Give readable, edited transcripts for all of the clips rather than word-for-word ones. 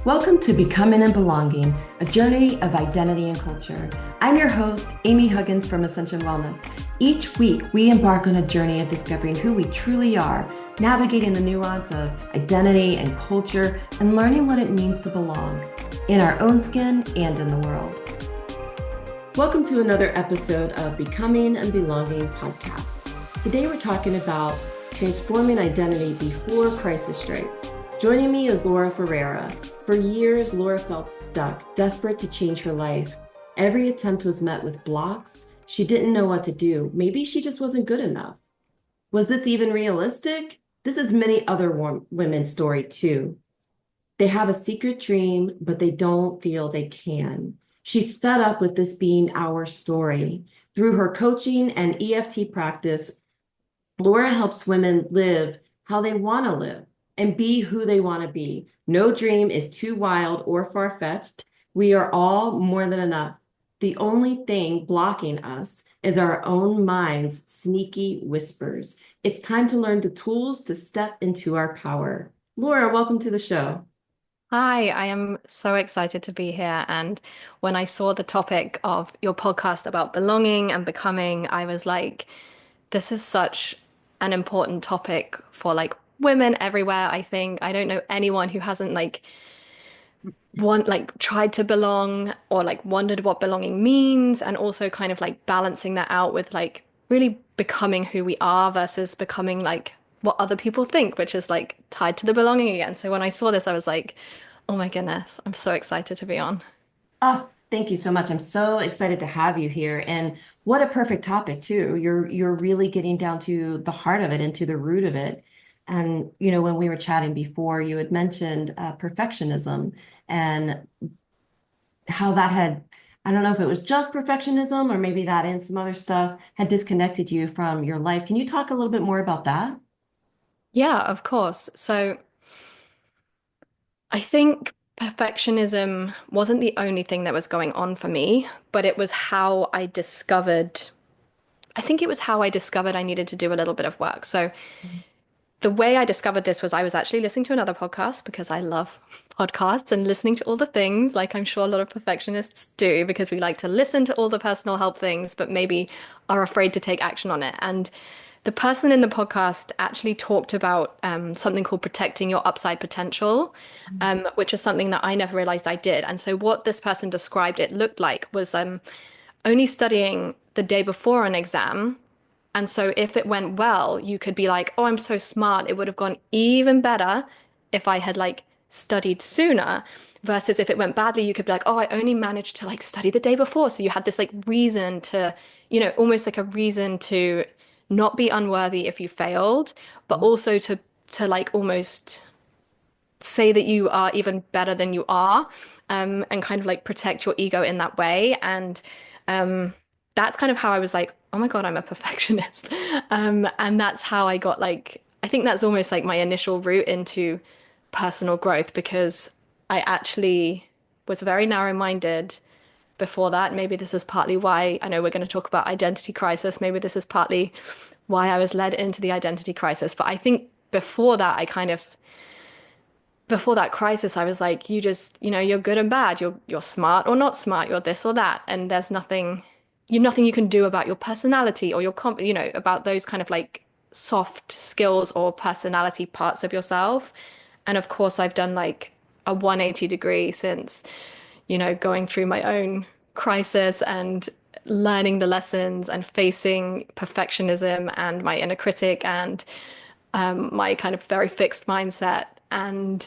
Welcome to Becoming and Belonging, a journey of identity and culture. I'm your host, Amy Huggins from Ascension Wellness. Each week, we embark on a journey of discovering who we truly are, navigating the nuance of identity and culture, and learning what it means to belong in our own skin and in the world. Welcome to another episode of Becoming and Belonging podcast. Today, we're talking about transforming identity before crisis strikes. Joining me is Laura Ferrara. For years, Laura felt stuck, desperate to change her life. Every attempt was met with blocks. She didn't know what to do. Maybe she just wasn't good enough. Was this even realistic? This is many other women's story too. They have a secret dream, but they don't feel they can. She's fed up with this being our story. Through her coaching and EFT practice, Laura helps women live how they want to live and be who they want to be. No dream is too wild or far-fetched. We are all more than enough. The only thing blocking us is our own mind's sneaky whispers. It's time to learn the tools to step into our power. Laura, welcome to the show. Hi, I am so excited to be here. And when I saw the topic of your podcast about belonging and becoming, I was like, this is such an important topic for like women everywhere, I think. I don't know anyone who hasn't tried to belong or like wondered what belonging means, and also kind of like balancing that out with like really becoming who we are versus becoming like what other people think, which is like tied to the belonging again. So when I saw this, I was like, oh my goodness, I'm so excited to be on. Oh, thank you so much. I'm so excited to have you here. And what a perfect topic too. You're really getting down to the heart of it and to the root of it. And when we were chatting before, you had mentioned perfectionism and how that had, I don't know if it was just perfectionism or maybe that and some other stuff had disconnected you from your life. Can you talk a little bit more about that? Yeah, of course. So I think perfectionism wasn't the only thing that was going on for me, but it was how I discovered, I think it was how I discovered I needed to do a little bit of work. So the way I discovered this was I was actually listening to another podcast because I love podcasts and listening to all the things, like I'm sure a lot of perfectionists do, because we like to listen to all the personal help things, but maybe are afraid to take action on it. And the person in the podcast actually talked about something called protecting your upside potential, which is something that I never realized I did. And so, what this person described it looked like was only studying the day before an exam. And so if it went well, you could be like, oh, I'm so smart. It would have gone even better if I had like studied sooner. Versus if it went badly, you could be like, oh, I only managed to like study the day before. So you had this like reason to, almost like a reason to not be unworthy if you failed, but also to like almost say that you are even better than you are, and kind of like protect your ego in that way. And that's kind of how I was like, oh my God, I'm a perfectionist. And that's how I got like, I think that's almost like my initial route into personal growth because I actually was very narrow-minded before that. Maybe this is partly why I know we're going to talk about identity crisis. Maybe this is partly why I was led into the identity crisis. But I think before that, before that crisis, I was like, you just, you're good and bad. You're smart or not smart. You're this or that. And there's nothing you can do about your personality or about those kind of like soft skills or personality parts of yourself. And of course, I've done like a 180 degree since, going through my own crisis and learning the lessons and facing perfectionism and my inner critic and my kind of very fixed mindset. And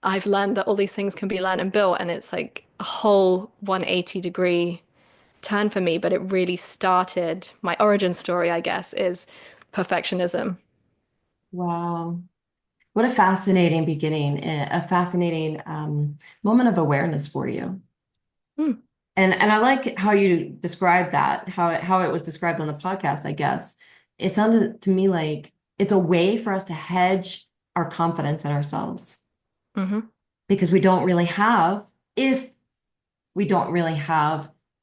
I've learned that all these things can be learned and built, and it's like a whole 180 degree turn for me. But it really started, my origin story, I guess, is perfectionism. Wow. What a fascinating beginning, a fascinating moment of awareness for you. Hmm. And I like how you described that, how it was described on the podcast, I guess. It sounded to me like it's a way for us to hedge our confidence in ourselves Hmm. because if we don't really have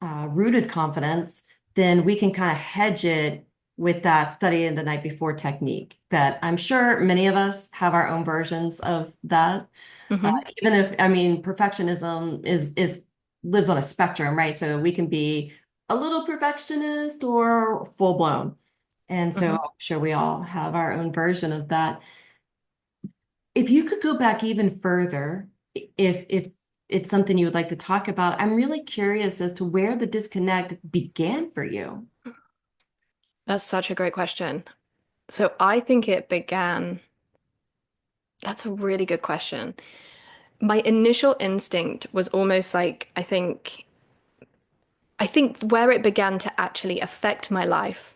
rooted confidence, then we can kind of hedge it with that study the night before technique that I'm sure many of us have our own versions of that. Hmm. Even if, I mean, perfectionism is lives on a spectrum, right? So we can be a little perfectionist or full blown. And so Hmm. I'm sure we all have our own version of that. If you could go back even further, if it's something you would like to talk about, I'm really curious as to where the disconnect began for you. That's such a great question. So I think it began, that's a really good question. My initial instinct was almost like, I think where it began to actually affect my life.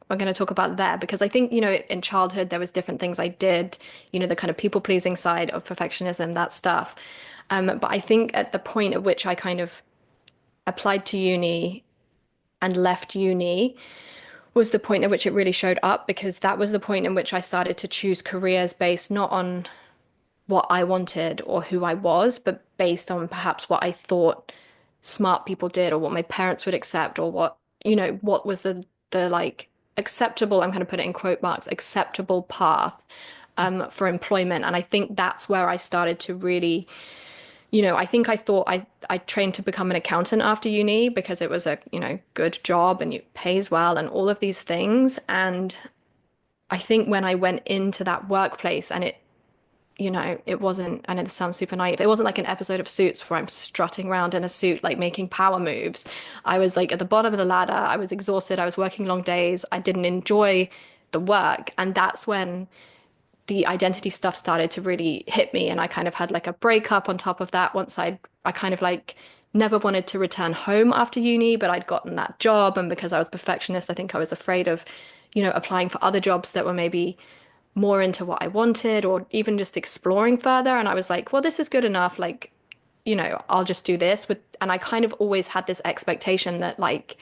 We're going to talk about there because I think, in childhood, there was different things I did, the kind of people pleasing side of perfectionism, that stuff. But I think at the point at which I kind of applied to uni and left uni was the point at which it really showed up because that was the point in which I started to choose careers based not on what I wanted or who I was, but based on perhaps what I thought smart people did or what my parents would accept or what was the like acceptable, I'm going to put it in quote marks, acceptable path for employment. And I think that's where I started to really, I think I thought I trained to become an accountant after uni because it was a, good job and it pays well and all of these things. And I think when I went into that workplace and it wasn't, I know this sounds super naive. It wasn't like an episode of Suits where I'm strutting around in a suit, like making power moves. I was like at the bottom of the ladder. I was exhausted. I was working long days. I didn't enjoy the work. And that's when the identity stuff started to really hit me. And I kind of had like a breakup on top of that. Once I kind of like never wanted to return home after uni, but I'd gotten that job. And because I was perfectionist, I think I was afraid of, applying for other jobs that were maybe more into what I wanted or even just exploring further. And I was like, well, this is good enough. Like, I'll just do this with, and I kind of always had this expectation that like,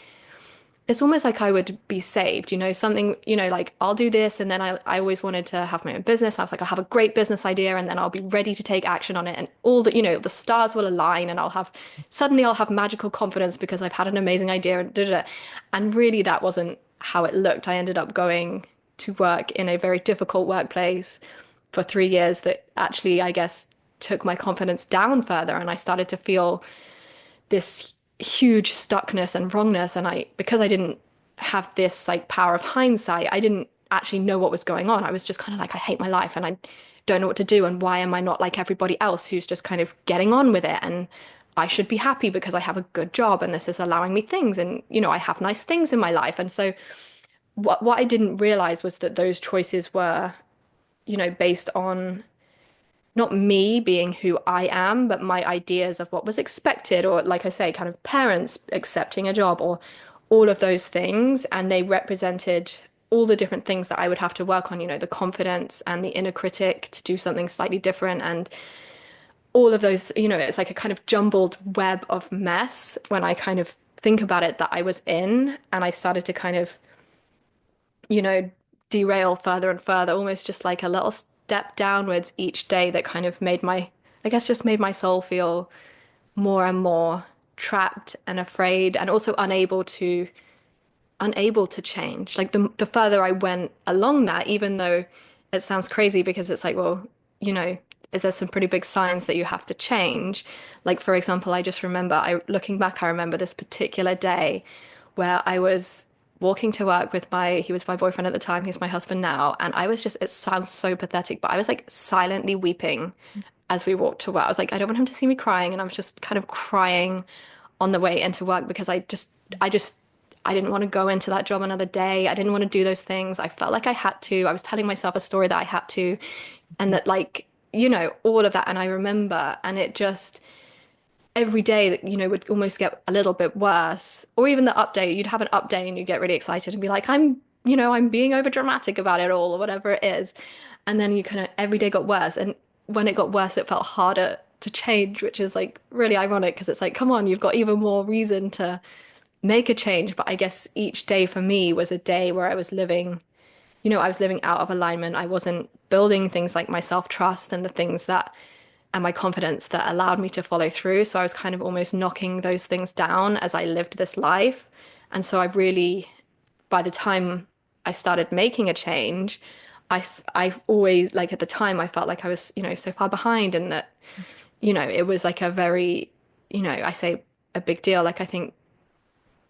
it's almost like I would be saved, something, like I'll do this. And then I always wanted to have my own business. I was like, I'll have a great business idea and then I'll be ready to take action on it. And all the, the stars will align and suddenly I'll have magical confidence because I've had an amazing idea and da, da, da. And really that wasn't how it looked. I ended up going to work in a very difficult workplace for 3 years that actually, I guess, took my confidence down further. And I started to feel this huge stuckness and wrongness. And because I didn't have this like power of hindsight, I didn't actually know what was going on. I was just kind of like, I hate my life and I don't know what to do. And why am I not like everybody else who's just kind of getting on with it? And I should be happy because I have a good job and this is allowing me things. And, I have nice things in my life. And so what I didn't realize was that those choices were, based on not me being who I am, but my ideas of what was expected, or like I say, kind of parents accepting a job, or all of those things. And they represented all the different things that I would have to work on, the confidence and the inner critic to do something slightly different. And all of those, it's like a kind of jumbled web of mess when I kind of think about it that I was in. And I started to kind of you know, derail further and further, almost just like a little step downwards each day that kind of I guess, just made my soul feel more and more trapped and afraid and also unable to change. Like the further I went along that, even though it sounds crazy because it's like, well, you know, there's some pretty big signs that you have to change. Like for example, I just remember looking back, I remember this particular day where I was walking to work with he was my boyfriend at the time, he's my husband now, and I was just, it sounds so pathetic, but I was like silently weeping as we walked to work. I was like, I don't want him to see me crying, and I was just kind of crying on the way into work because I didn't want to go into that job another day. I didn't want to do those things. I felt like I had to. I was telling myself a story that I had to, and that like, all of that. And I remember, and it just every day that, would almost get a little bit worse. Or even the update, you'd have an update and you'd get really excited and be like, I'm being over dramatic about it all, or whatever it is. And then you kind of every day got worse. And when it got worse, it felt harder to change, which is like really ironic because it's like, come on, you've got even more reason to make a change. But I guess each day for me was a day where I was living out of alignment. I wasn't building things like my self-trust and the things that and my confidence that allowed me to follow through. So I was kind of almost knocking those things down as I lived this life. And so I really, by the time I started making a change, I've always like at the time I felt like I was, so far behind and that, it was like a very, I say a big deal, like I think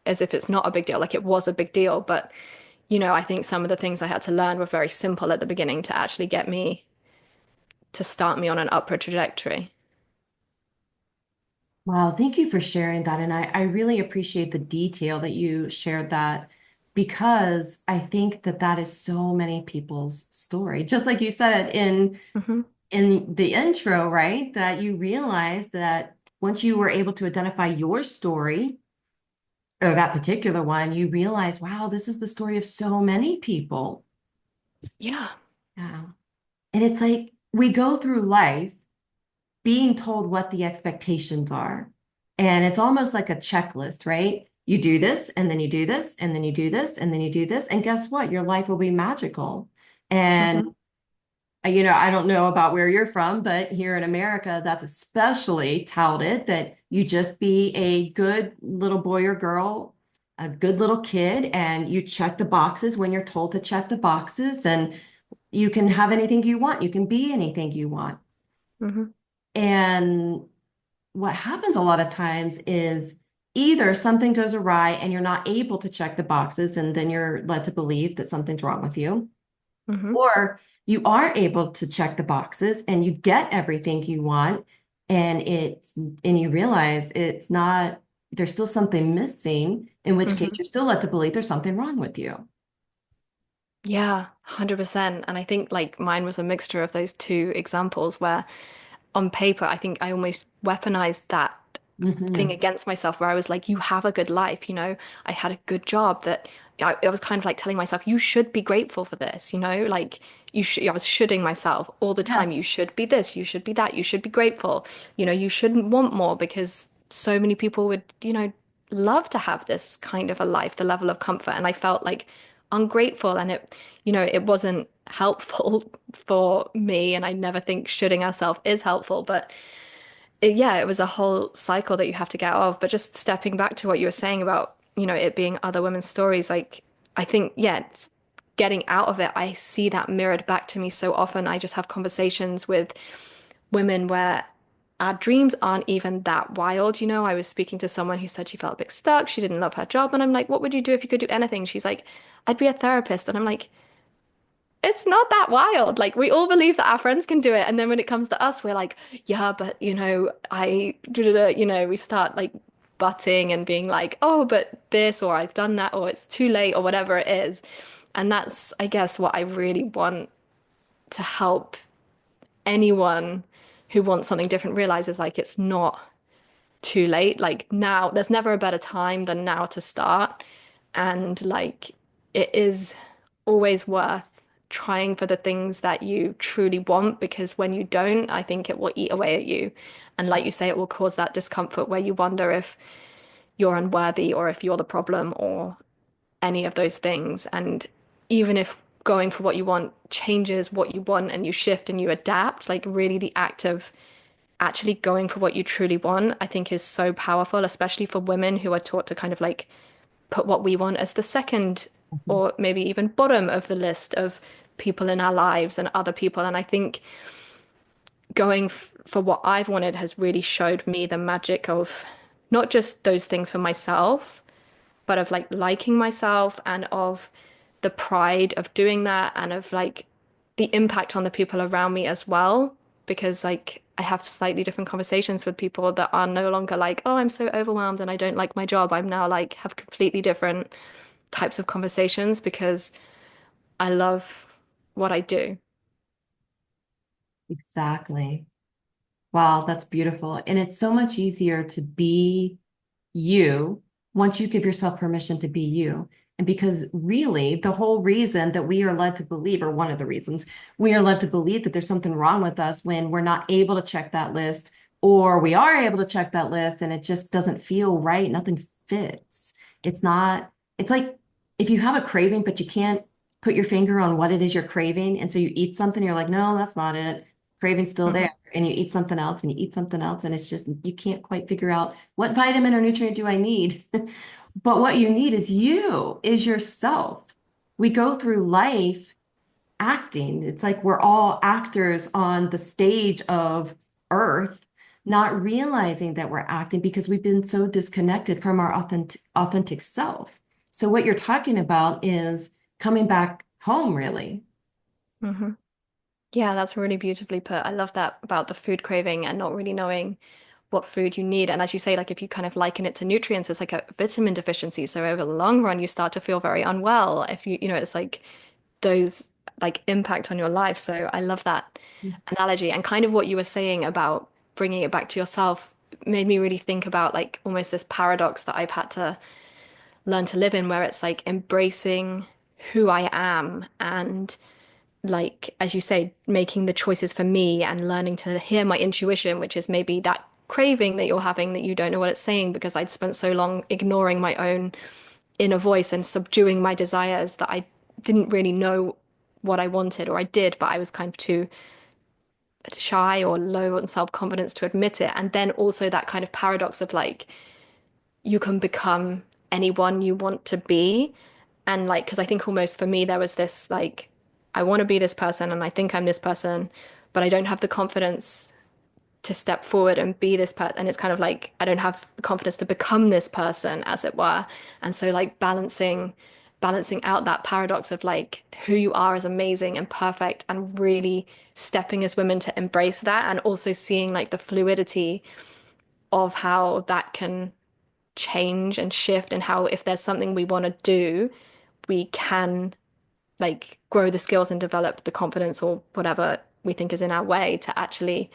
as if it's not a big deal, like it was a big deal, but I think some of the things I had to learn were very simple at the beginning to actually get me to start me on an upward trajectory. Wow, thank you for sharing that. And I really appreciate the detail that you shared that because I think that that is so many people's story. Just like you said Hmm. in the intro, right? That you realize that once you were able to identify your story or that particular one, you realize, wow, this is the story of so many people. Yeah. Yeah. And it's like we go through life being told what the expectations are. And it's almost like a checklist, right? You do this, and then you do this, and then you do this, and then you do this. And guess what? Your life will be magical. And, Hmm. I don't know about where you're from, but here in America, that's especially touted that you just be a good little boy or girl, a good little kid, and you check the boxes when you're told to check the boxes, and you can have anything you want. You can be anything you want. Hmm. And what happens a lot of times is either something goes awry and you're not able to check the boxes, and then you're led to believe that something's wrong with you, Hmm. or you are able to check the boxes and you get everything you want, and you realize it's not, there's still something missing, in which case Hmm. you're still led to believe there's something wrong with you. Yeah, 100%. And I think like mine was a mixture of those two examples where on paper, I think I almost weaponized that thing Hmm. against myself where I was like, you have a good life, I had a good job that I was kind of like telling myself, you should be grateful for this, like you should, I was shoulding myself all the time. You Yes. should be this, you should be that, you should be grateful, you shouldn't want more because so many people would, love to have this kind of a life, the level of comfort. And I felt like ungrateful and it wasn't helpful for me. And I never think shoulding ourselves is helpful, but yeah, it was a whole cycle that you have to get out of. But just stepping back to what you were saying about, it being other women's stories, like I think, yeah, it's getting out of it. I see that mirrored back to me so often. I just have conversations with women where our dreams aren't even that wild. I was speaking to someone who said she felt a bit stuck. She didn't love her job. And I'm like, what would you do if you could do anything? She's like, I'd be a therapist. And I'm like, it's not that wild. Like we all believe that our friends can do it, and then when it comes to us, we're like, yeah, but we start like butting and being like, oh, but this or I've done that or it's too late or whatever it is. And that's, I guess, what I really want to help anyone who wants something different realize is like it's not too late. Like now, there's never a better time than now to start. And like it is always worth trying for the things that you truly want because when you don't, I think it will eat away at you. And like you say, it will cause that discomfort where you wonder if you're unworthy or if you're the problem or any of those things. And even if going for what you want changes what you want and you shift and you adapt, like really the act of actually going for what you truly want, I think is so powerful, especially for women who are taught to kind of like put what we want as the second Mhm. or maybe even bottom of the list of people in our lives and other people. And I think going for what I've wanted has really showed me the magic of not just those things for myself, but of like liking myself and of the pride of doing that and of like the impact on the people around me as well. Because like I have slightly different conversations with people that are no longer like, oh, I'm so overwhelmed and I don't like my job. I'm now like have completely different types of conversations because I love what I do. Exactly. Wow, that's beautiful. And it's so much easier to be you once you give yourself permission to be you. And because really, the whole reason that we are led to believe, or one of the reasons we are led to believe that there's something wrong with us when we're not able to check that list, or we are able to check that list and it just doesn't feel right, nothing fits. It's not, it's like if you have a craving, but you can't put your finger on what it is you're craving. And so you eat something, you're like, no, that's not it. Craving's still there. Hmm. And you eat something else and you eat something else. And it's just, you can't quite figure out what vitamin or nutrient do I need. But what you need is you, is yourself. we go through life acting. It's like we're all actors on the stage of Earth, not realizing that we're acting because we've been so disconnected from our authentic self. So what you're talking about is coming back home, really. Hmm. Yeah, that's really beautifully put. I love that about the food craving and not really knowing what food you need. And as you say, like if you kind of liken it to nutrients, it's like a vitamin deficiency. So over the long run, you start to feel very unwell if it's like those like impact on your life. So I love that analogy. And kind of what you were saying about bringing it back to yourself made me really think about like almost this paradox that I've had to learn to live in, where it's like embracing who I am and like, as you say, making the choices for me and learning to hear my intuition, which is maybe that craving that you're having that you don't know what it's saying because I'd spent so long ignoring my own inner voice and subduing my desires that I didn't really know what I wanted, or I did, but I was kind of too shy or low on self-confidence to admit it. And then also that kind of paradox of like, you can become anyone you want to be. And like, because I think almost for me, there was this like, I want to be this person and I think I'm this person, but I don't have the confidence to step forward and be this person. And it's kind of like, I don't have the confidence to become this person, as it were. And so like balancing out that paradox of like who you are is amazing and perfect and really stepping as women to embrace that and also seeing like the fluidity of how that can change and shift and how if there's something we want to do, we can like grow the skills and develop the confidence or whatever we think is in our way to actually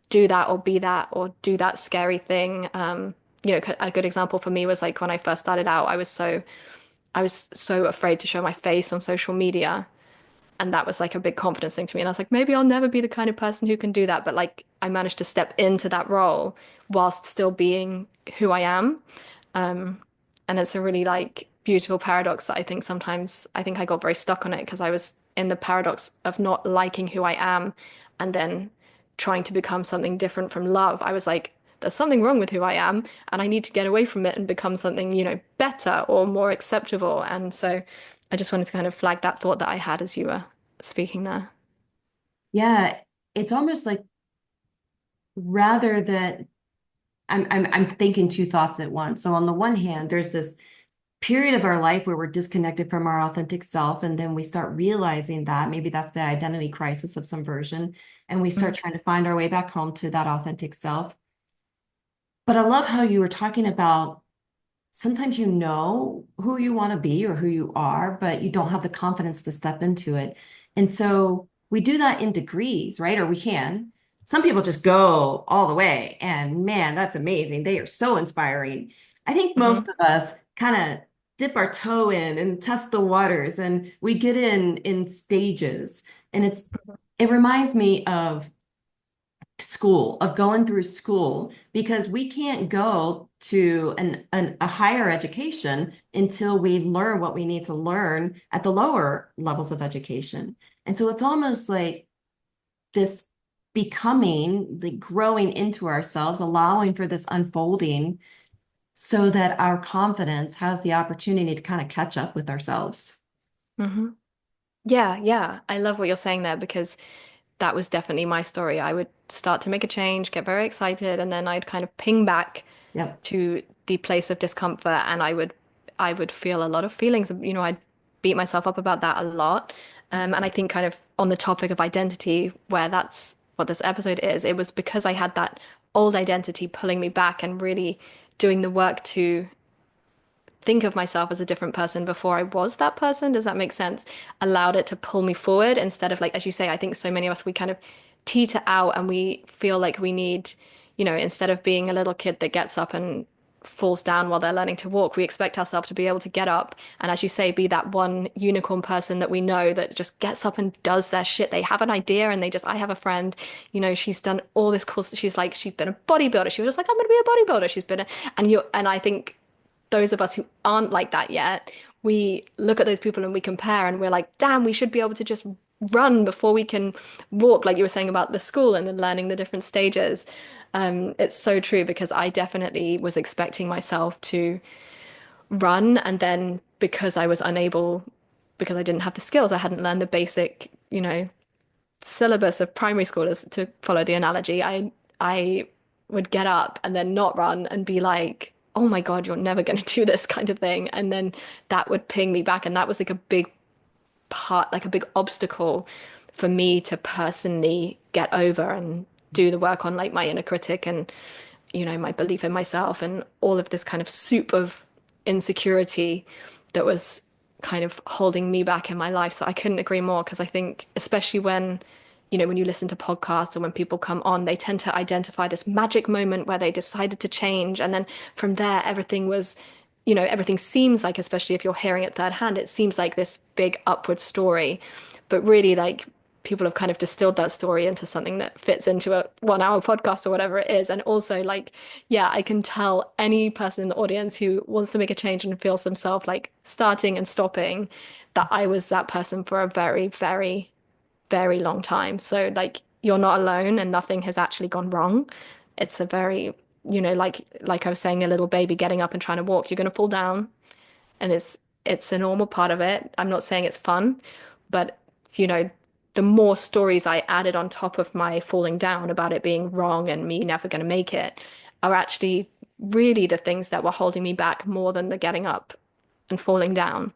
do that or be that or do that scary thing. A good example for me was like when I first started out, I was so afraid to show my face on social media. And that was like a big confidence thing to me. And I was like, maybe I'll never be the kind of person who can do that. But like I managed to step into that role whilst still being who I am. Um, and it's a really like beautiful paradox that I think sometimes I think I got very stuck on it because I was in the paradox of not liking who I am and then trying to become something different from love. I was like, there's something wrong with who I am, and I need to get away from it and become something, better or more acceptable. And so I just wanted to kind of flag that thought that I had as you were speaking there. Yeah, it's almost like rather than I'm thinking two thoughts at once. So on the one hand, there's this period of our life where we're disconnected from our authentic self, and then we start realizing that maybe that's the identity crisis of some version, and we start Mm, trying to find our way back home to that authentic self. But I love how you were talking about sometimes you know who you want to be or who you are, but you don't have the confidence to step into it. And so we do that in degrees, right? Or we can. Some people just go all the way, and man, that's amazing. They are so inspiring. I think most mhm, of us kind of dip our toe in and test the waters, and we get in stages. And it reminds me of school, of going through school, because we can't go to a higher education until we learn what we need to learn at the lower levels of education. And so it's almost like this becoming, the growing into ourselves, allowing for this unfolding so that our confidence has the opportunity to kind of catch up with ourselves. mhm. Yeah, yeah. I love what you're saying there because that was definitely my story. I would start to make a change, get very excited, and then I'd kind of ping back Yep. to the place of discomfort and I would feel a lot of feelings. I'd beat myself up about that a lot. And I think kind of on the topic of identity, where that's what this episode is, it was because I had that old identity pulling me back and really doing the work to think of myself as a different person before I was that person. Does that make sense? Allowed it to pull me forward instead of like, as you say, I think so many of us, we kind of teeter out and we feel like we need, instead of being a little kid that gets up and falls down while they're learning to walk, we expect ourselves to be able to get up and, as you say, be that one unicorn person that we know that just gets up and does their shit. They have an idea and I have a friend, she's done all this cool stuff. She's been a bodybuilder. She was just like, I'm going to be a bodybuilder. And I think those of us who aren't like that yet, we look at those people and we compare and we're like, damn, we should be able to just run before we can walk, like you were saying about the school and then learning the different stages. It's so true because I definitely was expecting myself to run, and then because I was unable because I didn't have the skills. I hadn't learned the basic, syllabus of primary school, as to follow the analogy. I would get up and then not run and be like, "Oh my God, you're never going to do this," kind of thing. And then that would ping me back. And that was like a big part, like a big obstacle for me to personally get over and do the work on like my inner critic and, my belief in myself and all of this kind of soup of insecurity that was kind of holding me back in my life. So I couldn't agree more, because I think, especially when you listen to podcasts or when people come on, they tend to identify this magic moment where they decided to change. And then from there, everything seems like, especially if you're hearing it third hand, it seems like this big upward story. But really, like, people have kind of distilled that story into something that fits into a 1 hour podcast or whatever it is. And also, like, yeah, I can tell any person in the audience who wants to make a change and feels themselves like starting and stopping, that I was that person for a very, very, very long time. So, like, you're not alone and nothing has actually gone wrong. It's a very, like I was saying, a little baby getting up and trying to walk, you're going to fall down, and it's a normal part of it. I'm not saying it's fun, but you know, the more stories I added on top of my falling down about it being wrong and me never going to make it are actually really the things that were holding me back more than the getting up and falling down.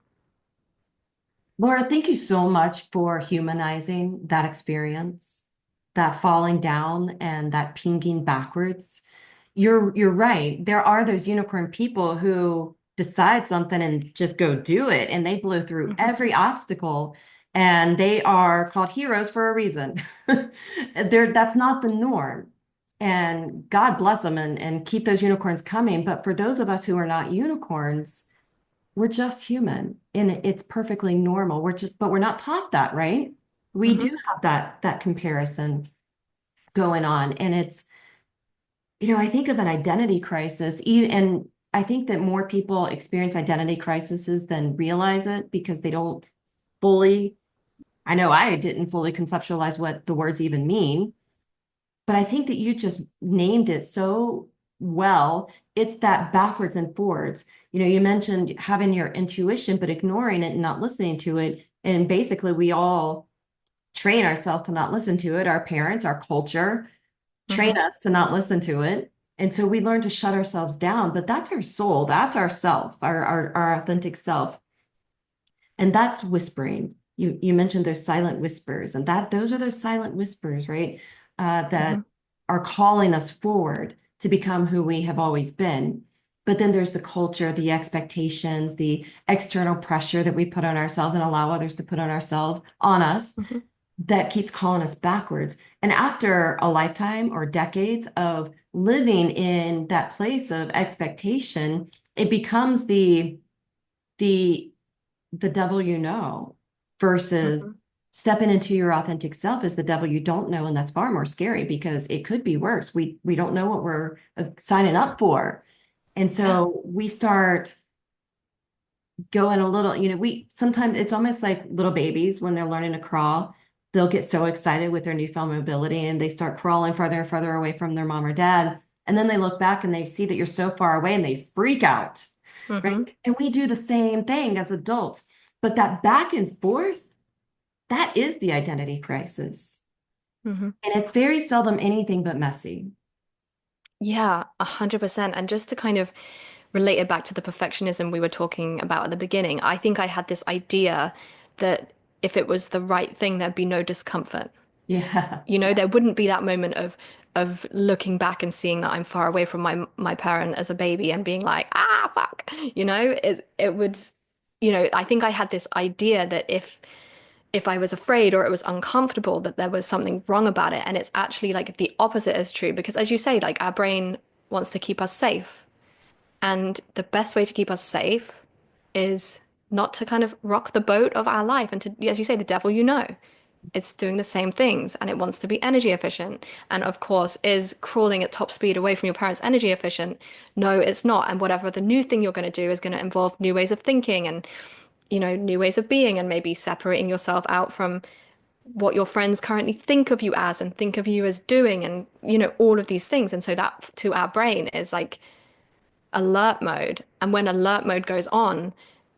Laura, thank you so much for humanizing that experience, that falling down and that pinging backwards. You're right. There are those unicorn people who decide something and just go do it, and they blow through Hmm. every obstacle, and they are called heroes for a reason. That's not the norm. And God bless them and keep those unicorns coming. But for those of us who are not unicorns, we're just human and it's perfectly normal. But we're not taught that, right? We do Hmm. have that comparison going on. And I think of an identity crisis, and I think that more people experience identity crises than realize it because they don't fully, I know I didn't fully conceptualize what the words even mean, but I think that you just named it so well. It's that backwards and forwards. You mentioned having your intuition, but ignoring it and not listening to it. And basically, we all train ourselves to not listen to it. Our parents, our culture train Hmm. us to not listen to it. And so we learn to shut ourselves down, but that's our soul, that's our self, our authentic self. And that's whispering. You mentioned those silent whispers, and those are those silent whispers, right? That Hmm. are calling us forward to become who we have always been. But then there's the culture, the expectations, the external pressure that we put on ourselves and allow others to put on us Hmm. that keeps calling us backwards. And after a lifetime or decades of living in that place of expectation, it becomes the the devil versus Hmm. stepping into your authentic self is the devil you don't know, and that's far more scary because it could be worse. We don't know what we're signing up for, and Yeah. so we start going a little. We sometimes it's almost like little babies when they're learning to crawl. They'll get so excited with their newfound mobility and they start crawling farther and farther away from their mom or dad. And then they look back and they see that you're so far away and they freak out, right? Hmm. And we do the same thing as adults. But that back and forth, that is the identity crisis. Hmm. And it's very seldom anything but messy. Yeah, 100%. And just to kind of relate it back to the perfectionism we were talking about at the beginning, I think I had this idea that if it was the right thing, there'd be no discomfort. Yeah. There wouldn't be that moment of looking back and seeing that I'm far away from my parent as a baby and being like, ah, fuck. It would, I think I had this idea that if I was afraid or it was uncomfortable, that there was something wrong about it. And it's actually like the opposite is true, because as you say, like, our brain wants to keep us safe. And the best way to keep us safe is not to kind of rock the boat of our life and to, as you say, the devil, it's doing the same things and it wants to be energy efficient. And of course, is crawling at top speed away from your parents energy efficient? No, it's not. And whatever the new thing you're going to do is going to involve new ways of thinking and, new ways of being, and maybe separating yourself out from what your friends currently think of you as and think of you as doing, and, all of these things. And so that to our brain is like alert mode. And when alert mode goes on,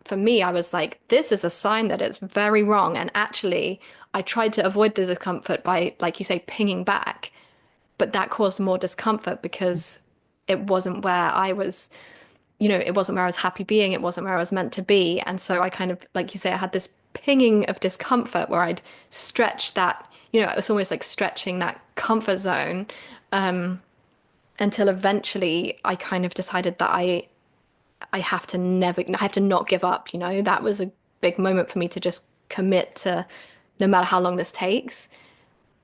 for me, I was like, this is a sign that it's very wrong. And actually, I tried to avoid the discomfort by, like you say, pinging back. But that caused more discomfort because it wasn't where I was, it wasn't where I was happy being. It wasn't where I was meant to be. And so I kind of, like you say, I had this pinging of discomfort where I'd stretch that, it was almost like stretching that comfort zone, until eventually I kind of decided that I have to I have to not give up, That was a big moment for me to just commit to no matter how long this takes,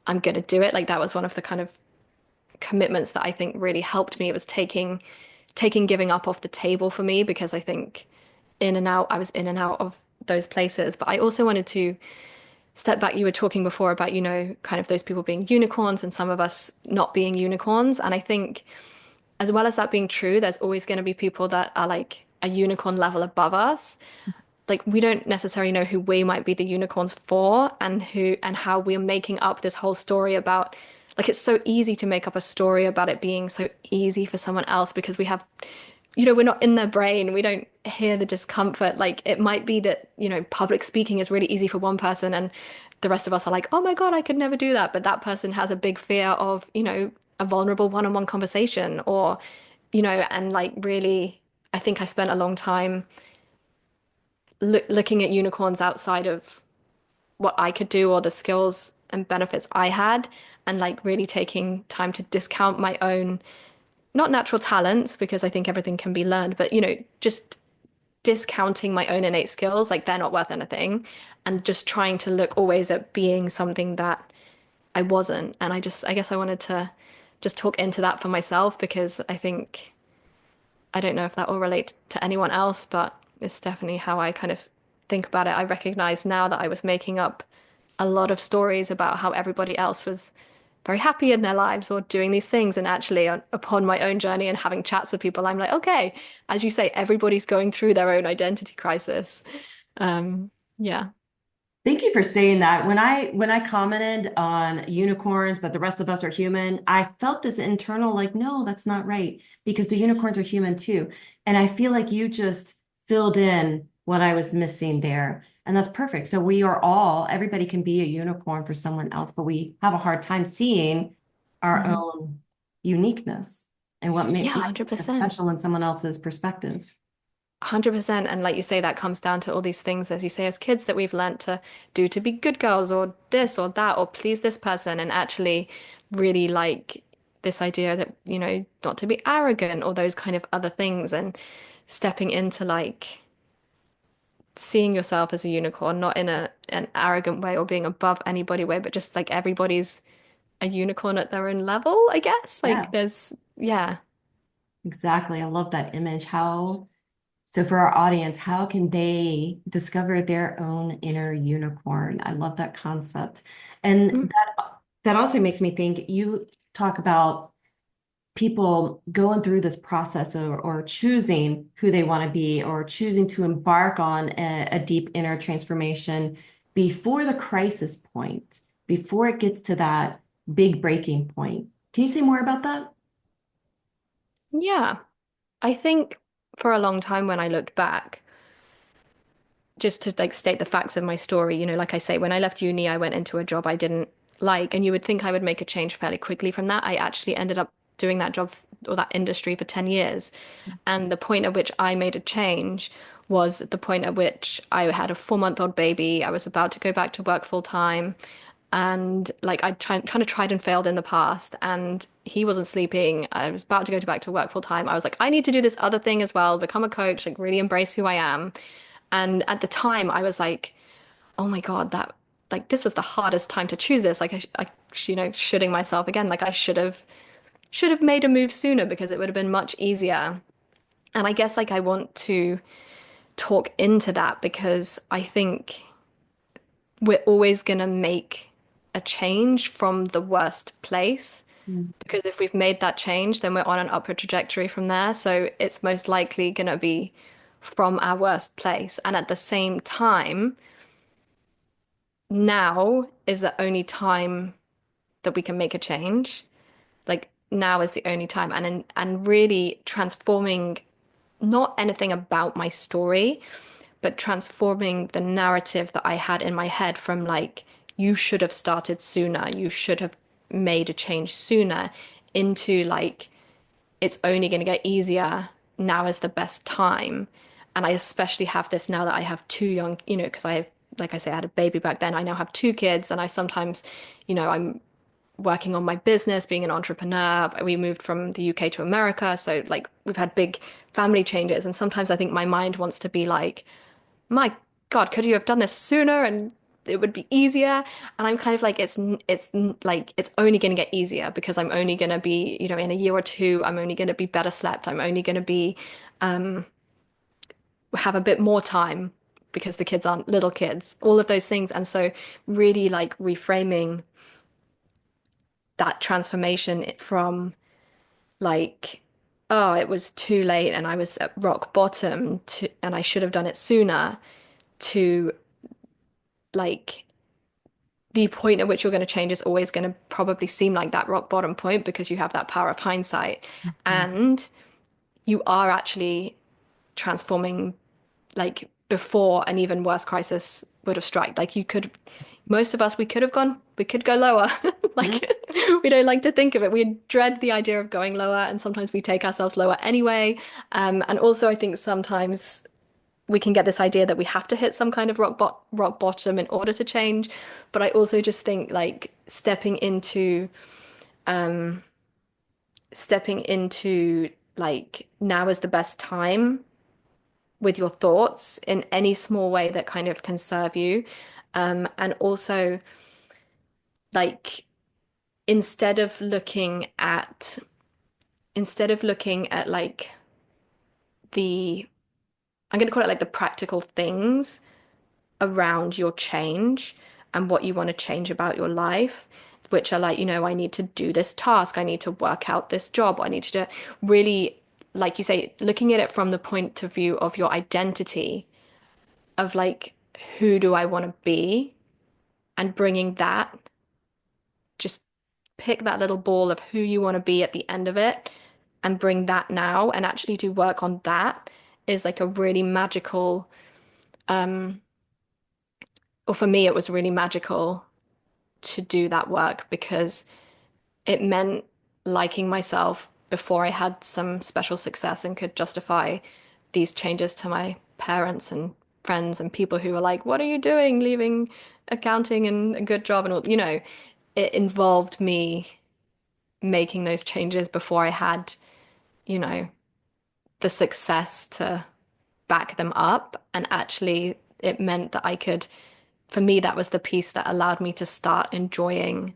I'm gonna do it. Like that was one of the kind of commitments that I think really helped me. It was taking giving up off the table for me because I think I was in and out of those places. But I also wanted to step back. You were talking before about, kind of those people being unicorns and some of us not being unicorns. And I think as well as that being true, there's always going to be people that are like a unicorn level above us. Like we don't necessarily know who we might be the unicorns for and how we're making up this whole story about, like it's so easy to make up a story about it being so easy for someone else because we have, we're not in their brain. We don't hear the discomfort. Like it might be that, public speaking is really easy for one person and the rest of us are like, oh my God, I could never do that. But that person has a big fear of, a vulnerable one-on-one conversation or, and like really, I think I spent a long time looking at unicorns outside of what I could do or the skills and benefits I had, and like really taking time to discount my own, not natural talents, because I think everything can be learned, but just discounting my own innate skills, like they're not worth anything, and just trying to look always at being something that I wasn't. And I guess I wanted to just talk into that for myself because I think I don't know if that will relate to anyone else, but it's definitely how I kind of think about it. I recognize now that I was making up a lot of stories about how everybody else was very happy in their lives or doing these things. And actually, upon my own journey and having chats with people, I'm like, okay, as you say, everybody's going through their own identity crisis. Um, yeah. Thank you for saying that. When I commented on unicorns, but the rest of us are human, I felt this internal like, no, that's not right because the unicorns are human too. And I feel like you just filled in what I was missing there. And that's perfect. So everybody can be a unicorn for someone else, but we have a hard time seeing our Mhm. own uniqueness and what Yeah, might make us 100%. special in someone else's perspective. 100%. And like you say, that comes down to all these things, as you say, as kids that we've learnt to do to be good girls or this or that or please this person. And actually, really like this idea that, not to be arrogant or those kind of other things and stepping into like seeing yourself as a unicorn, not in an arrogant way or being above anybody way, but just like everybody's a unicorn at their own level, I guess. Like Yes, yeah. exactly. I love that image. So for our audience, how can they discover their own inner unicorn? I love that concept. And Mm. that also makes me think you talk about people going through this process or choosing who they want to be or choosing to embark on a deep inner transformation before the crisis point, before it gets to that big breaking point. Can you say more about that? Yeah. I think for a long time when I looked back, just to like state the facts of my story, like I say, when I left uni, I went into a job I didn't like, and you would think I would make a change fairly quickly from that. I actually ended up doing that job or that industry for 10 years. And the point at which I made a change was the point at which I had a 4-month-old baby. I was about to go back to work full time. And like kind of tried and failed in the past, and he wasn't sleeping. I was about to go back to work full time. I was like, I need to do this other thing as well, become a coach, like really embrace who I am. And at the time, I was like, oh my God, that like this was the hardest time to choose this. Like shitting myself again. Like I should have made a move sooner because it would have been much easier. And I guess like I want to talk into that because I think we're always gonna make a change from the worst place. Mm. Because if we've made that change, then we're on an upward trajectory from there. So it's most likely gonna be from our worst place. And at the same time, now is the only time that we can make a change. Like now is the only time, and really transforming not anything about my story, but transforming the narrative that I had in my head from like, you should have started sooner, you should have made a change sooner, into like, it's only going to get easier. Now is the best time. And I especially have this now that I have two young, because I have, like I say, I had a baby back then. I now have two kids, and I sometimes, I'm working on my business, being an entrepreneur. We moved from the UK to America. So, like, we've had big family changes. And sometimes I think my mind wants to be like, my God, could you have done this sooner? And it would be easier. And I'm kind of like, like, it's only going to get easier because I'm only going to be, in a year or two, I'm only going to be better slept. I'm only going to be, um, have a bit more time because the kids aren't little kids, all of those things. And so, really like reframing that transformation from like, oh, it was too late and I was at rock bottom and I should have done it sooner, to like the point at which you're going to change is always going to probably seem like that rock bottom point because you have that power of hindsight. And you are actually transforming like before an even worse crisis would have struck. Like you could, most of us, we could go lower. Mhm. Like we don't like to think of it. We dread the idea of going lower, and sometimes we take ourselves lower anyway. And also, I think sometimes we can get this idea that we have to hit some kind of rock bottom in order to change. But I also just think like stepping into like now is the best time with your thoughts in any small way that kind of can serve you. And also like instead of looking at like the I'm going to call it like the practical things around your change and what you want to change about your life, which are like, I need to do this task, I need to work out this job, I need to do really, like you say, looking at it from the point of view of your identity, of like, who do I want to be? And bringing that, just pick that little ball of who you want to be at the end of it and bring that now and actually do work on that is like a really magical, um, or for me, it was really magical to do that work because it meant liking myself before I had some special success and could justify these changes to my parents and friends and people who were like, "What are you doing, leaving accounting and a good job and all?" It involved me making those changes before I had, you know, the success to back them up. And actually, it meant that for me, that was the piece that allowed me to start enjoying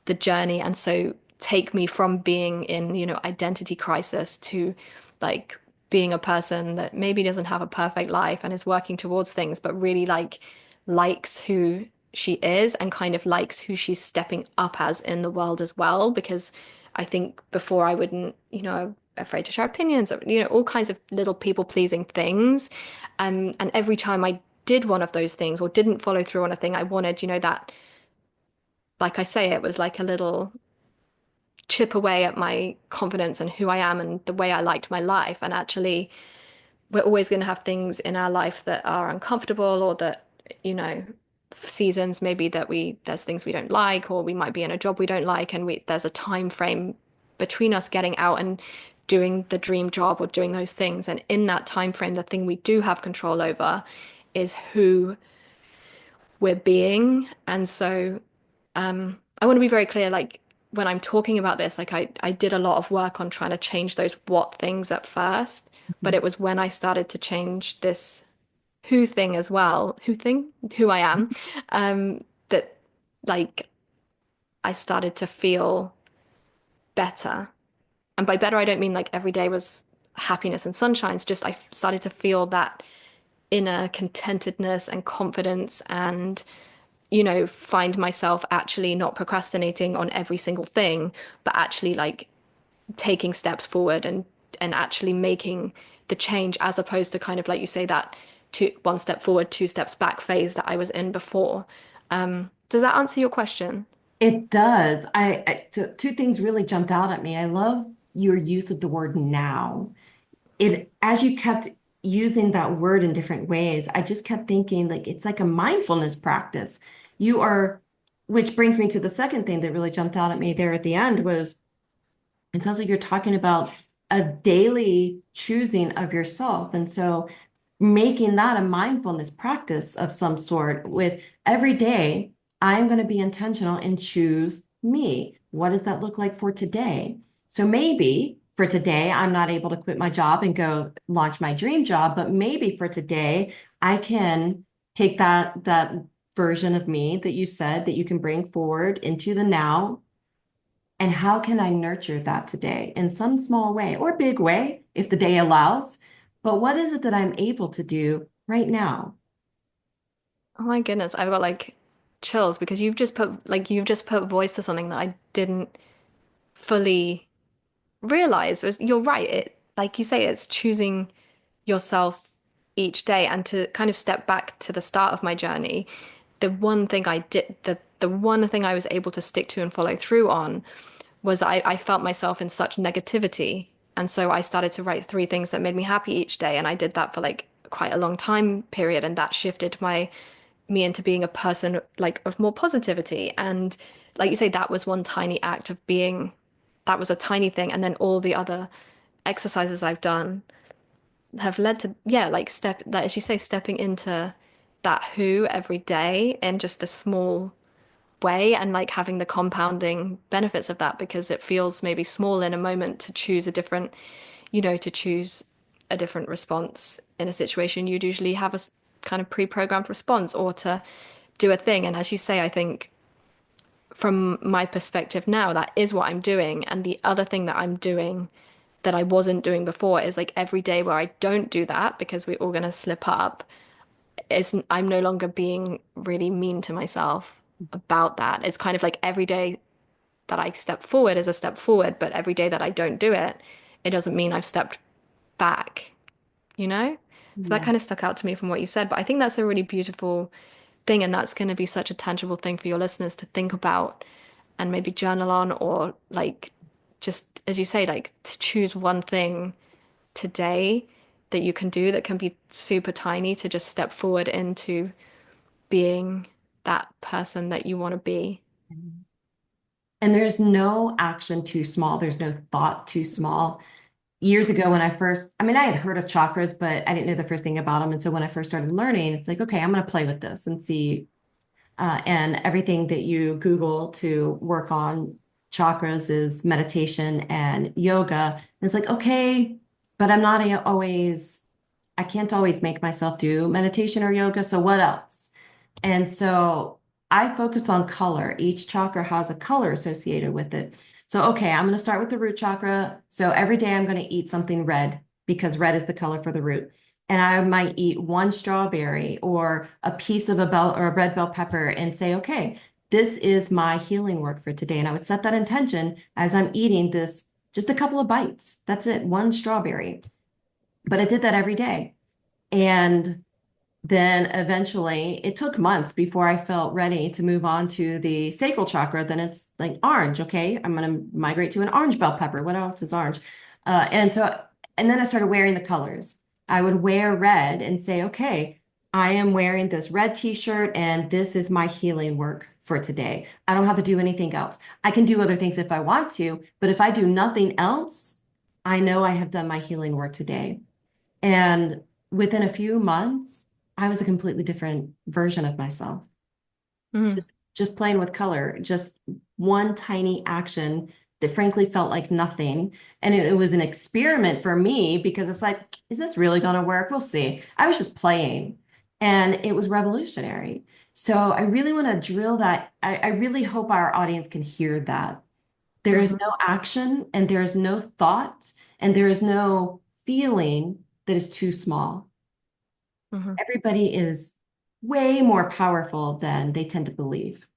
the journey. And so take me from being in, identity crisis to like being a person that maybe doesn't have a perfect life and is working towards things, but really like likes who she is and kind of likes who she's stepping up as in the world as well. Because I think before I wouldn't, afraid to share opinions, all kinds of little people pleasing things. And every time I did one of those things or didn't follow through on a thing, I wanted, that, like I say, it was like a little chip away at my confidence and who I am and the way I liked my life. And actually, we're always going to have things in our life that are uncomfortable or that, seasons maybe that there's things we don't like, or we might be in a job we don't like, and there's a time frame between us getting out and doing the dream job or doing those things. And in that time frame, the thing we do have control over is who we're being. And so I want to be very clear, like when I'm talking about this, like I did a lot of work on trying to change those what things at first, but it was when I started to change this who thing as well, who I am, that like I started to feel better. And by better, I don't mean like every day was happiness and sunshines, just I started to feel that inner contentedness and confidence and find myself actually not procrastinating on every single thing, but actually like taking steps forward and actually making the change as opposed to kind of like you say that one step forward, two steps back phase that I was in before. Does that answer your question? It does. Two things really jumped out at me. I love your use of the word now. As you kept using that word in different ways, I just kept thinking like it's like a mindfulness practice. You are, which brings me to the second thing that really jumped out at me there at the end was it sounds like you're talking about a daily choosing of yourself. And so making that a mindfulness practice of some sort with every day, I'm going to be intentional and choose me. What does that look like for today? So maybe for today, I'm not able to quit my job and go launch my dream job, but maybe for today, I can take that version of me that you said that you can bring forward into the now, and how can I nurture that today in some small way or big way if the day allows? But what is it that I'm able to do right now? Oh my goodness, I've got like chills because you've just put voice to something that I didn't fully realize. You're right. It like you say, it's choosing yourself each day and to kind of step back to the start of my journey. The one thing I was able to stick to and follow through on was I felt myself in such negativity. And so I started to write three things that made me happy each day. And I did that for like quite a long time period. And that shifted me into being a person like of more positivity. And like you say, that was one tiny act of being, that was a tiny thing. And then all the other exercises I've done have led to, yeah, like that, as you say, stepping into that who every day in just a small way and like having the compounding benefits of that because it feels maybe small in a moment to choose a different, to choose a different response in a situation. You'd usually have a kind of pre-programmed response or to do a thing. And as you say, I think from my perspective now, that is what I'm doing. And the other thing that I'm doing that I wasn't doing before is like every day where I don't do that because we're all going to slip up is I'm no longer being really mean to myself about that. It's kind of like every day that I step forward is a step forward, but every day that I don't do it, it doesn't mean I've stepped back, you know? So that Yeah. kind of stuck out to me from what you said, but I think that's a really beautiful thing, and that's going to be such a tangible thing for your listeners to think about and maybe journal on, or like just as you say, like to choose one thing today that you can do that can be super tiny to just step forward into being that person that you want to be. And there's no action too small. There's no thought too small. Years ago, when I first, I mean, I had heard of chakras, but I didn't know the first thing about them. And so when I first started learning, it's like, okay, I'm going to play with this and see. And everything that you Google to work on chakras is meditation and yoga. And it's like, okay, but I can't always make myself do meditation or yoga. So what else? And so I focused on color. Each chakra has a color associated with it. So, okay, I'm going to start with the root chakra. So every day I'm going to eat something red because red is the color for the root. And I might eat one strawberry or a piece of a bell or a red bell pepper and say, okay, this is my healing work for today. And I would set that intention as I'm eating this, just a couple of bites. That's it, one strawberry. But I did that every day. And then eventually it took months before I felt ready to move on to the sacral chakra. Then it's like orange. Okay, I'm going to migrate to an orange bell pepper. What else is orange? And then I started wearing the colors. I would wear red and say, okay, I am wearing this red t-shirt and this is my healing work for today. I don't have to do anything else. I can do other things if I want to, but if I do nothing else, I know I have done my healing work today. And within a few months, I was a completely different version of myself. Mm, Just playing with color, just one tiny action that frankly felt like nothing. And it was an experiment for me because it's like, is this really going to work? We'll see. I was just playing and it was revolutionary. So I really want to drill that. I really hope our audience can hear that. There is mhm, no action and there is no thought and there is no feeling that is too small. mhm. Everybody is way more powerful than they tend to believe.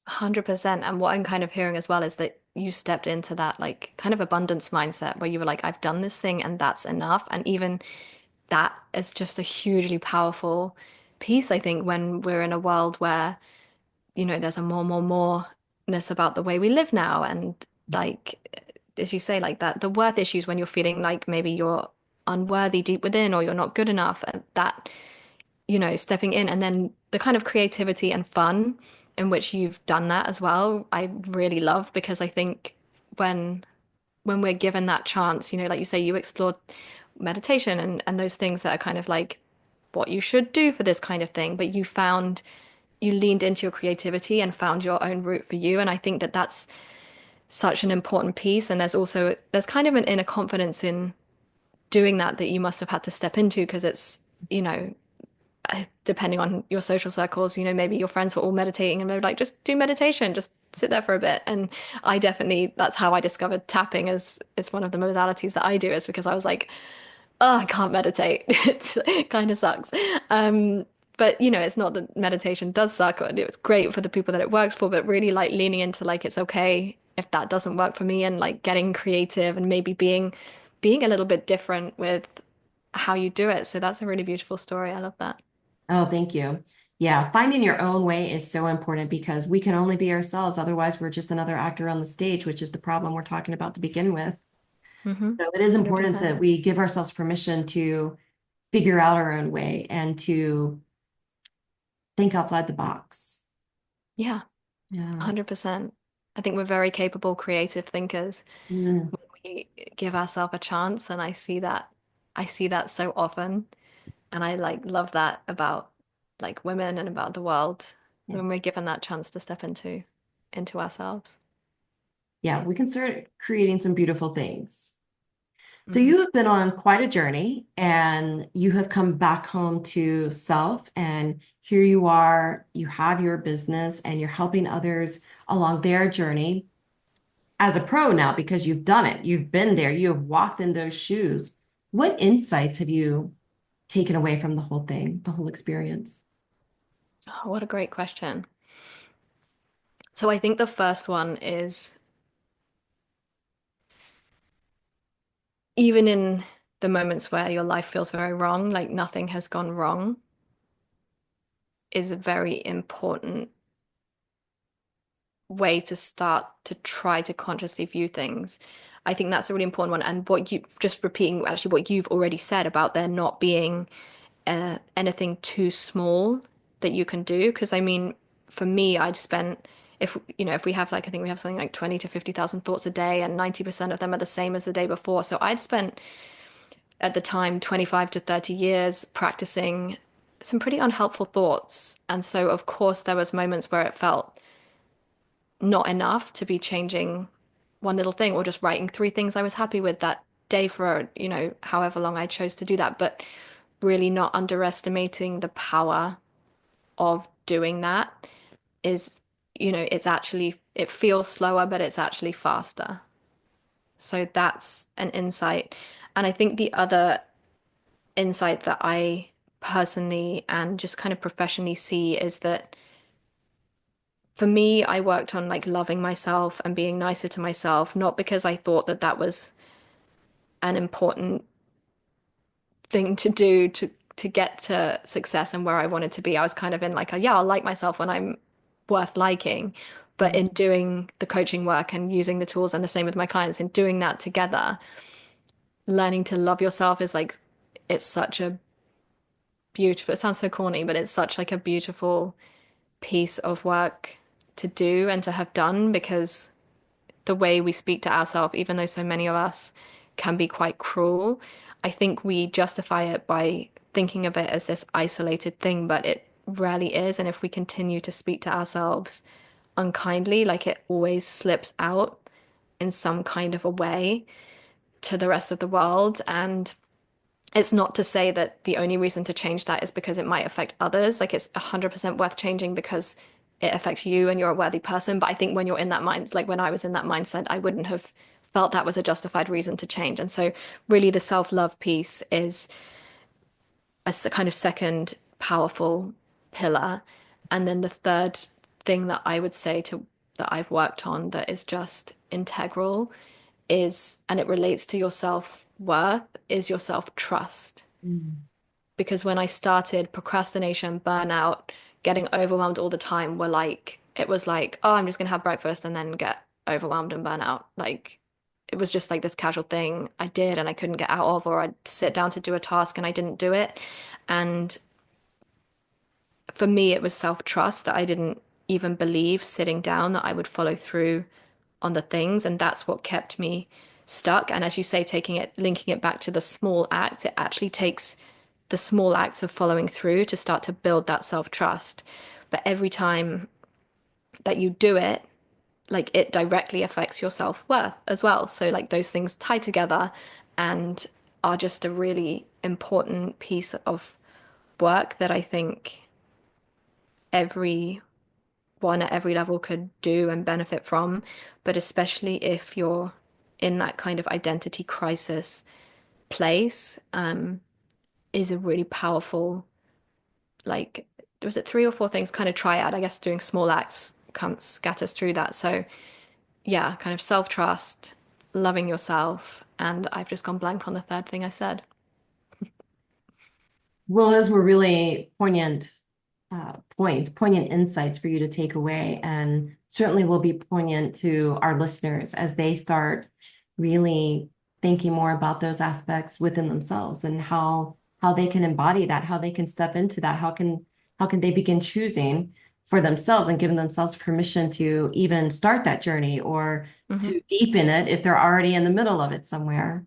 100%. And what I'm kind of hearing as well is that you stepped into that like kind of abundance mindset where you were like, I've done this thing and that's enough. And even that is just a hugely powerful piece, I think, when we're in a world where, there's a moreness about the way we live now. And like, as you say, like that, the worth issues when you're feeling like maybe you're unworthy deep within or you're not good enough, and that, stepping in and then the kind of creativity and fun in which you've done that as well, I really love because I think when we're given that chance, like you say, you explored meditation and those things that are kind of like what you should do for this kind of thing, but you leaned into your creativity and found your own route for you. And I think that that's such an important piece. And there's kind of an inner confidence in doing that you must have had to step into because it's, you know, depending on your social circles, maybe your friends were all meditating and they were like, just do meditation, just sit there for a bit. And that's how I discovered tapping as one of the modalities that I do, is because I was like, oh, I can't meditate. It kind of sucks. But it's not that meditation does suck, or it's great for the people that it works for, but really like leaning into like it's okay if that doesn't work for me, and like getting creative and maybe being a little bit different with how you do it. So that's a really beautiful story. I love that. Oh, thank you. Yeah, finding your own way is so important because we can only be ourselves. Otherwise, we're just another actor on the stage, which is the problem we're talking about to begin with. Mm-hmm. So it is important 100%. that we give ourselves permission to figure out our own way and to think outside the box. Yeah, Yeah. 100%. I think we're very capable creative thinkers Mm. when we give ourselves a chance, and I see that so often. And I like love that about like women and about the world Yeah. when we're given that chance to step into ourselves. Yeah, we can start creating some beautiful things. So Hmm. you have been on quite a journey and you have come back home to self, and here you are, you have your business and you're helping others along their journey as a pro now because you've done it. You've been there, you have walked in those shoes. What insights have you taken away from the whole thing, the whole experience? Oh, what a great question. So I think the first one is, even in the moments where your life feels very wrong, like nothing has gone wrong, is a very important way to start to try to consciously view things. I think that's a really important one. And what you just repeating actually what you've already said about there not being anything too small that you can do. Because I mean, for me, I'd spent, if we have like, I think we have something like 20 to 50,000 thoughts a day, and 90% of them are the same as the day before. So I'd spent at the time 25 to 30 years practicing some pretty unhelpful thoughts. And so, of course, there was moments where it felt not enough to be changing one little thing or just writing three things I was happy with that day for, however long I chose to do that. But really not underestimating the power of doing that is, it feels slower, but it's actually faster. So that's an insight. And I think the other insight that I personally and just kind of professionally see is that for me, I worked on like loving myself and being nicer to myself, not because I thought that that was an important thing to do to get to success and where I wanted to be. I was kind of in like a, yeah, I'll like myself when I'm worth liking. But in doing the coaching work and using the tools, and the same with my clients, in doing that together, learning to love yourself is like, it's such a beautiful, it sounds so corny, but it's such like a beautiful piece of work to do and to have done, because the way we speak to ourselves, even though so many of us can be quite cruel, I think we justify it by thinking of it as this isolated thing, but it rarely is. And if we continue to speak to ourselves unkindly, like it always slips out in some kind of a way to the rest of the world. And it's not to say that the only reason to change that is because it might affect others. Like it's 100% worth changing because it affects you and you're a worthy person. But I think when you're in that mind, like when I was in that mindset, I wouldn't have felt that was a justified reason to change. And so really the self-love piece is a kind of second powerful pillar. And then the third thing that I would say to that I've worked on that is just integral is, and it relates to your self-worth, is your self-trust. Mm. Because when I started, procrastination, burnout, getting overwhelmed all the time it was like, oh, I'm just gonna have breakfast and then get overwhelmed and burn out. Like it was just like this casual thing I did and I couldn't get out of, or I'd sit down to do a task and I didn't do it. And for me, it was self-trust that I didn't even believe sitting down that I would follow through on the things. And that's what kept me stuck. And as you say, linking it back to the small acts, it actually takes the small acts of following through to start to build that self-trust. But every time that you do it, like it directly affects your self-worth as well. So like those things tie together and are just a really important piece of work that I think everyone at every level could do and benefit from, but especially if you're in that kind of identity crisis place, is a really powerful, like, was it three or four things kind of triad? I guess doing small acts comes scatters through that. So yeah, kind of self-trust, loving yourself, and I've just gone blank on the third thing I said. Well, those were really poignant points, poignant insights for you to take away, and certainly will be poignant to our listeners as they start really thinking more about those aspects within themselves and how they can embody that, how they can step into that, how can they begin choosing for themselves and giving themselves permission to even start that journey or Hmm. to deepen it if they're already in the middle of it somewhere.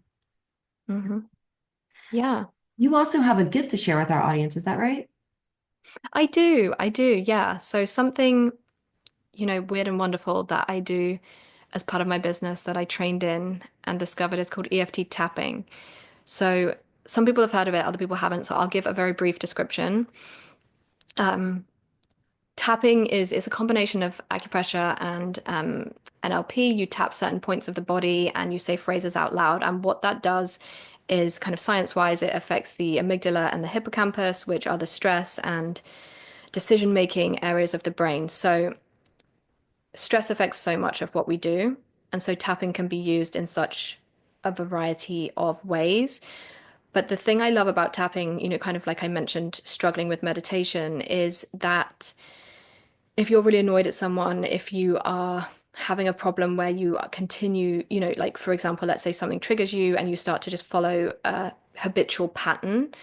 Hmm. Yeah, You also have a gift to share with our audience, is that right? I do. I do. Yeah. So something, weird and wonderful that I do as part of my business that I trained in and discovered is called EFT tapping. So some people have heard of it, other people haven't. So I'll give a very brief description. Um, Tapping is a combination of acupressure and NLP. You tap certain points of the body and you say phrases out loud. And what that does is kind of science-wise, it affects the amygdala and the hippocampus, which are the stress and decision-making areas of the brain. So stress affects so much of what we do. And so tapping can be used in such a variety of ways. But the thing I love about tapping, kind of like I mentioned, struggling with meditation, is that if you're really annoyed at someone, if you are having a problem where you continue, like for example, let's say something triggers you and you start to just follow a habitual pattern,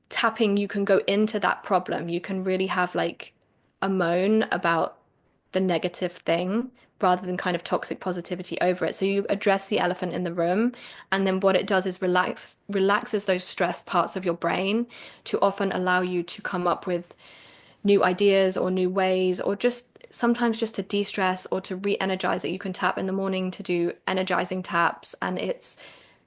tapping, you can go into that problem. You can really have like a moan about the negative thing rather than kind of toxic positivity over it. So you address the elephant in the room, and then what it does is relaxes those stressed parts of your brain to often allow you to come up with new ideas or new ways, or just sometimes just to de-stress or to re-energize that you can tap in the morning to do energizing taps. And it's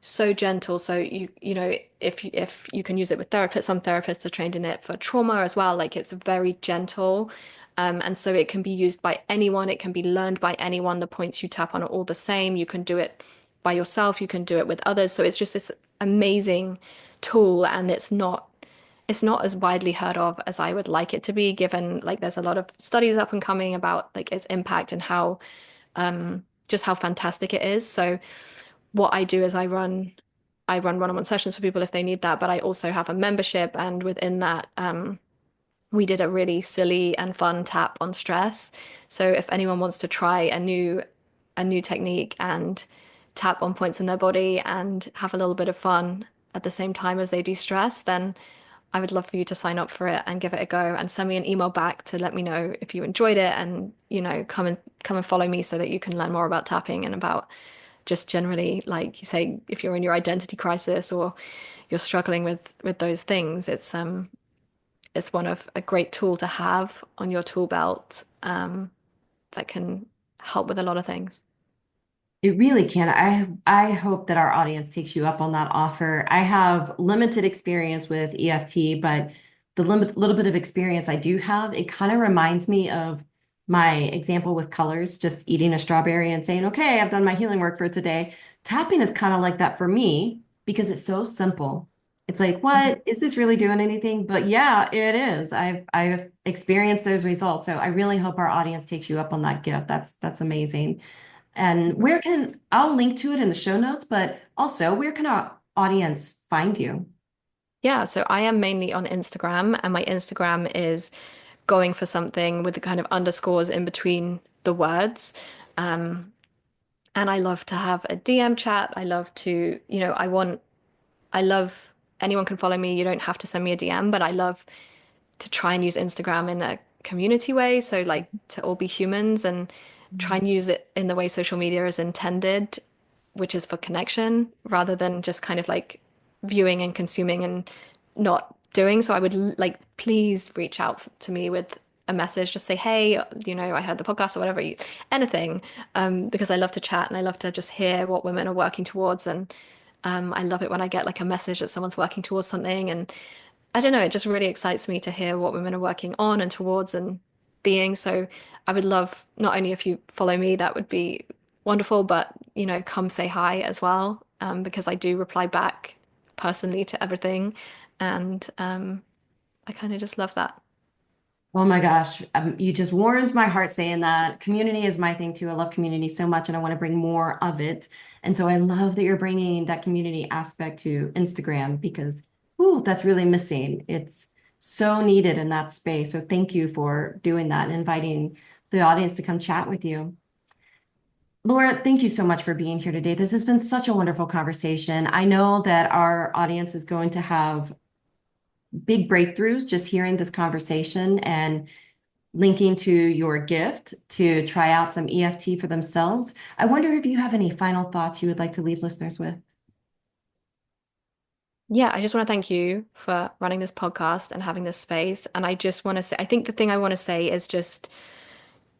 so gentle. So if you can use it with therapists, some therapists are trained in it for trauma as well. Like it's very gentle. And so it can be used by anyone. It can be learned by anyone. The points you tap on are all the same. You can do it by yourself. You can do it with others. So it's just this amazing tool, and it's not as widely heard of as I would like it to be, given like there's a lot of studies up and coming about like its impact and how just how fantastic it is. So what I do is I run one-on-one sessions for people if they need that, but I also have a membership, and within that, we did a really silly and fun tap on stress. So if anyone wants to try a new technique and tap on points in their body and have a little bit of fun at the same time as they de-stress, then I would love for you to sign up for it and give it a go and send me an email back to let me know if you enjoyed it, and come and follow me so that you can learn more about tapping and about just generally, like you say, if you're in your identity crisis or you're struggling with those things, it's one of a great tool to have on your tool belt, that can help with a lot of things. It really can. I hope that our audience takes you up on that offer. I have limited experience with EFT, but the little bit of experience I do have, it kind of reminds me of my example with colors, just eating a strawberry and saying, okay, I've done my healing work for today. Tapping is kind of like that for me because it's so simple. It's like, Mhm. what is this really doing anything? But yeah, it is. I've experienced those results. So I really hope our audience takes you up on that gift. That's amazing. And Mhm. I'll link to it in the show notes, but also where can our audience find you? Yeah, so I am mainly on Instagram, and my Instagram is going for something with the kind of underscores in between the words. Um, And I love to have a DM chat. I love to, I love anyone can follow me. You don't have to send me a DM, but I love to try and use Instagram in a community way. So, like, to all be humans and try and use it in the way social media is intended, which is for connection rather than just kind of like viewing and consuming and not doing. So, I would like, please reach out to me with a message, just say, hey, I heard the podcast or whatever, anything, because I love to chat and I love to just hear what women are working towards. And I love it when I get like a message that someone's working towards something. And I don't know, it just really excites me to hear what women are working on and towards and being. So I would love not only if you follow me, that would be wonderful, but come say hi as well, because I do reply back personally to everything. And I kind of just love that. Oh my gosh, you just warmed my heart saying that. Community is my thing too. I love community so much and I want to bring more of it. And so I love that you're bringing that community aspect to Instagram because, ooh, that's really missing. It's so needed in that space. So thank you for doing that and inviting the audience to come chat with you. Laura, thank you so much for being here today. This has been such a wonderful conversation. I know that our audience is going to have big breakthroughs just hearing this conversation and linking to your gift to try out some EFT for themselves. I wonder if you have any final thoughts you would like to leave listeners with. Yeah, I just want to thank you for running this podcast and having this space. And I just want to say, I think the thing I want to say is just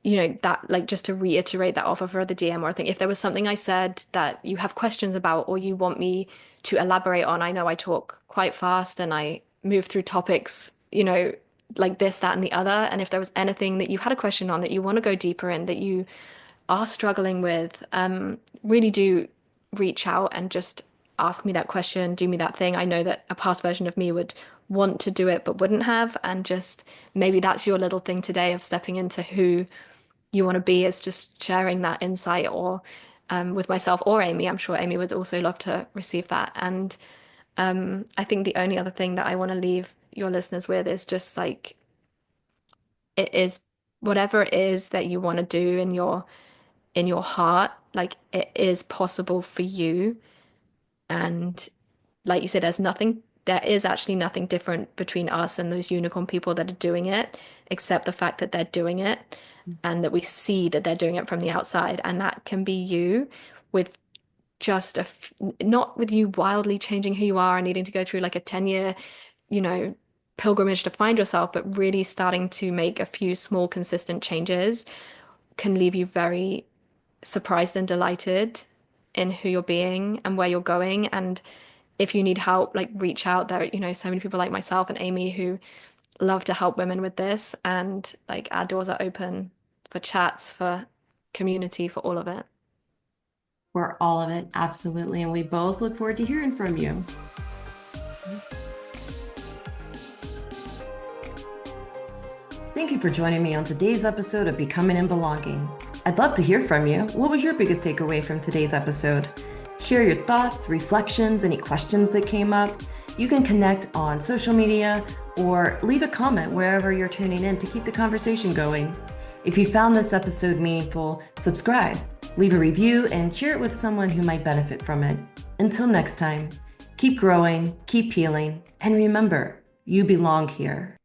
that like just to reiterate that offer for the DM or I think if there was something I said that you have questions about or you want me to elaborate on, I know I talk quite fast and I move through topics, like this, that, and the other. And if there was anything that you had a question on that you want to go deeper in, that you are struggling with, really do reach out and just ask me that question, do me that thing. I know that a past version of me would want to do it but wouldn't have. And just maybe that's your little thing today of stepping into who you want to be is just sharing that insight or with myself or Amy. I'm sure Amy would also love to receive that. And I think the only other thing that I want to leave your listeners with is just like it is whatever it is that you want to do in your heart, like it is possible for you. And like you said, there is actually nothing different between us and those unicorn people that are doing it, except the fact that they're doing it and that we see that they're doing it from the outside. And that can be you with just not with you wildly changing who you are and needing to go through like a 10-year, you know, pilgrimage to find yourself, but really starting to make a few small, consistent changes can leave you very surprised and delighted in who you're being and where you're going. And if you need help, like reach out. There, so many people like myself and Amy who love to help women with this. And like our doors are open for chats, for community, for all of it. For all of it, absolutely. And we both look forward to hearing from you. Thank you for joining me on today's episode of Becoming and Belonging. I'd love to hear from you. What was your biggest takeaway from today's episode? Share your thoughts, reflections, any questions that came up. You can connect on social media or leave a comment wherever you're tuning in to keep the conversation going. If you found this episode meaningful, subscribe, leave a review, and share it with someone who might benefit from it. Until next time, keep growing, keep healing, and remember, you belong here.